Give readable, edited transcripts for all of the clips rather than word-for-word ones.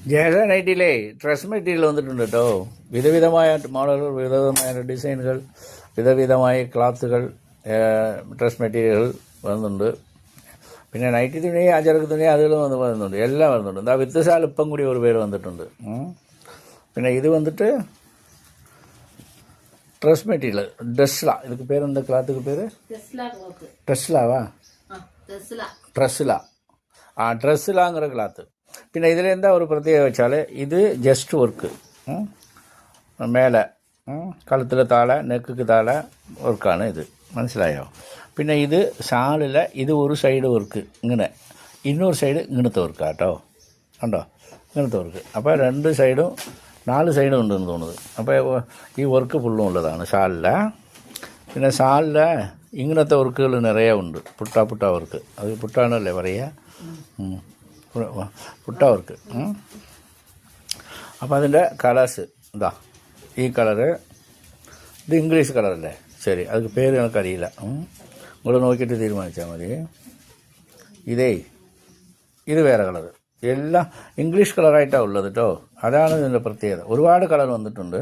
ജയസ നൈറ്റിയിലെ dress material വന്നിട്ടുണ്ട് കേട്ടോ. വിധവിധമായ മോഡലുകൾ, വിധവിധമായ ഡിസൈനുകൾ, വിധവിധമായ ക്ലാത്തുകൾ, ഡ്രസ് മെറ്റീരിയലുകൾ വരുന്നുണ്ട്. പിന്നെ നൈറ്റി തുണി, അജറക്ക് തുണി അതുകളും വരുന്നുണ്ട്, എല്ലാം വരുന്നുണ്ട്. എന്താ വ്യത്യസ്ത ഇപ്പം കൂടി ഒരു പേര് വന്നിട്ടുണ്ട്. പിന്നെ ഇത് വന്നിട്ട് ഡ്രസ് മെറ്റീരിയൽ ഡ്രസ്ല, இதுக்கு பேர் இந்த கிளாத்துக்கு பேர் ட்ரெஸ்லாவா? ட்ரெஸ்லா. ட்ரெஸ்லாங்கிற கிளாத்து. പിന്നെ ഇതിലെന്താ ഒരു പ്രത്യേകത വെച്ചാൽ ഇത് ജസ്റ്റ് വർക്ക്, മേലെ കഴുത്തിൽ താഴെ നെക്ക് താഴെ വർക്കാണ് ഇത്, മനസ്സിലായോ? പിന്നെ ഇത് ഷാളിലെ ഇത് ഒരു സൈഡ് വർക്ക് ഇങ്ങനെ, ഇന്നൊരു സൈഡ് ഇങ്ങനത്തെ വർക്കാണ് കേട്ടോ, കണ്ടോ ഇങ്ങനത്തെ വർക്ക്. അപ്പോൾ രണ്ട് സൈഡും 4 സൈഡും ഉണ്ടെന്ന് തോന്നുന്നത്. അപ്പോൾ ഈ വർക്ക് ഫുള്ളും ഉള്ളതാണ് ഷാളിലെ. പിന്നെ ഷാളിലെ ഇങ്ങനത്തെ വർക്കുകൾ നിറയെ ഉണ്ട്, പുട്ട വർക്ക്. അത് പുട്ടാണല്ലേ പറയുക, പുട്ട വർക്ക്. അപ്പോൾ അതിൻ്റെ കളേഴ്സ് ഇതാ, ഈ കളറ് ഇത് ഇംഗ്ലീഷ് കളറല്ലേ, ശരി, അതിന് പേര് എനിക്കറിയില്ല, നിങ്ങൾ നോക്കിയിട്ട് തീരുമാനിച്ചാൽ മതി. ഇത് വേറെ കളറ്, എല്ലാം ഇംഗ്ലീഷ് കളറായിട്ടാണ് ഉള്ളത് കേട്ടോ. അതാണ് ഇതിൻ്റെ പ്രത്യേകത. ഒരുപാട് കളർ വന്നിട്ടുണ്ട്.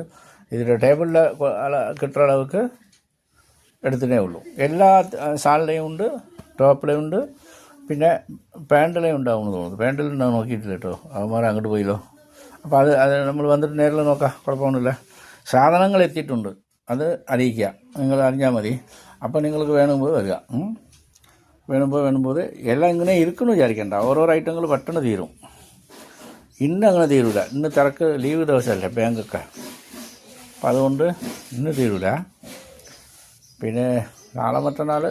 ഇതിൻ്റെ ടേബിളിൽ കിട്ടുന്ന അളവുക്ക് എടുത്തതേ ഉള്ളൂ. എല്ലാ ഷാളിലെയും ഉണ്ട്, ടോപ്പിലെയും ഉണ്ട്, പിന്നെ പാൻറ്റിലെയും ഉണ്ടാവുമെന്ന് തോന്നുന്നു. പാൻറ്റിൽ ഞാൻ നോക്കിയിട്ടില്ല കേട്ടോ, അവന്മാർ അങ്ങോട്ട് പോയില്ലോ. അപ്പോൾ അത് നമ്മൾ വന്നിട്ട് നേരിൽ നോക്കാം, കുഴപ്പമൊന്നുമില്ല. സാധനങ്ങൾ എത്തിയിട്ടുണ്ട്, അത് അറിയിക്കുക, നിങ്ങൾ അറിഞ്ഞാൽ മതി. അപ്പോൾ നിങ്ങൾക്ക് വേണമെങ്കിൽ വരിക, വേണുമ്പോൾ എല്ലാം ഇങ്ങനെ ഇരിക്കുന്നു വിചാരിക്കണ്ട. ഓരോരോ ഐറ്റങ്ങൾ പെട്ടെന്ന് തീരും. ഇന്ന് അങ്ങനെ തീരൂല, ഇന്ന് തിരക്ക് ലീവ് ദിവസമല്ലേ ബാങ്കൊക്കെ, അപ്പം അതുകൊണ്ട് ഇന്ന് തീരൂല. പിന്നെ നാളെ മറ്റന്നാൾ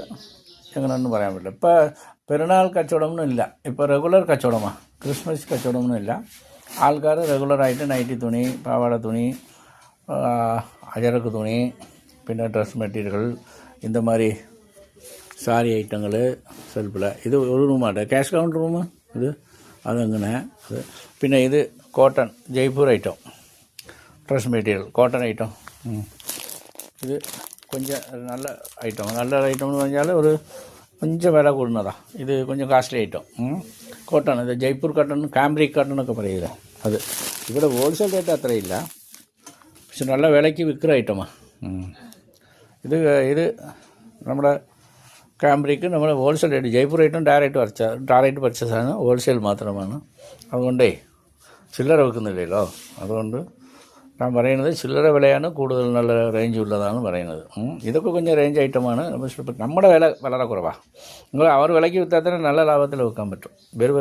എങ്ങനെയൊന്നും പറയാൻ പറ്റില്ല. ഇപ്പോൾ പെരുന്നാൾ കച്ചവടമൊന്നും ഇല്ല, ഇപ്പോൾ റെഗുലർ കച്ചവടമാണ്, ക്രിസ്മസ് കച്ചവടമൊന്നും ഇല്ല. ആൾക്കാർ റെഗുലറായിട്ട് നൈറ്റി തുണി, പാവാട തുണി, അജറക്ക് തുണി, പിന്നെ ഡ്രസ് മെറ്റീരിയൽ, இந்த மாதிரி സാരി ഐറ്റങ്ങൾ സെൽഫിൽ. ഇത് ഒരു റൂമാണ്, ക്യാഷ് കൗണ്ടർ റൂം ഇത്, അതങ്ങനെ അത്. പിന്നെ ഇത് cotton Jaipur item dress material, cotton item. ഇത് കൊഞ്ചം നല്ല ഐറ്റം, നല്ല ഐറ്റം എന്ന് പറഞ്ഞാൽ ഒരു കൊഞ്ചം വില കൂടുന്നതാണ്. ഇത് കൊഞ്ചം കാസ്റ്റ്ലി ഐറ്റം, കോട്ടൺ. ഇത് ജയ്പൂർ കോട്ടൺ, കാംബ്രിക് കോട്ടൺ എന്നൊക്കെ പറയില്ല. അത് ഇവിടെ ഹോൾസെയിൽ റേറ്റ് അത്രയില്ല, പക്ഷെ നല്ല വിലയ്ക്ക് വിൽക്കുന്ന ഐറ്റമാണ്. ഇത് നമ്മുടെ കാംബ്രിക്ക് നമ്മൾ wholesale rate, Jaipur item direct പർച്ചേസാണ്, ഹോൾസെയിൽ മാത്രമാണ്. അതുകൊണ്ടേ ചില്ലറ വെക്കുന്നില്ലല്ലോ. അതുകൊണ്ട് ഞാൻ പറയുന്നത് ചില്ലറ വിലയാണ് കൂടുതൽ, നല്ല റേഞ്ച് ഉള്ളതാണ് പറയുന്നത്. ഇതൊക്കെ கொஞ்சம் റേഞ്ച് ഐറ്റമാണ്, നമ്മുടെ വില വളരെ കുറവാണ്. നിങ്ങൾ അവർ വിലയ്ക്ക് വിറ്റാൽ തന്നെ നല്ല ലാഭത്തിൽ വെക്കാൻ പറ്റും. വേറെ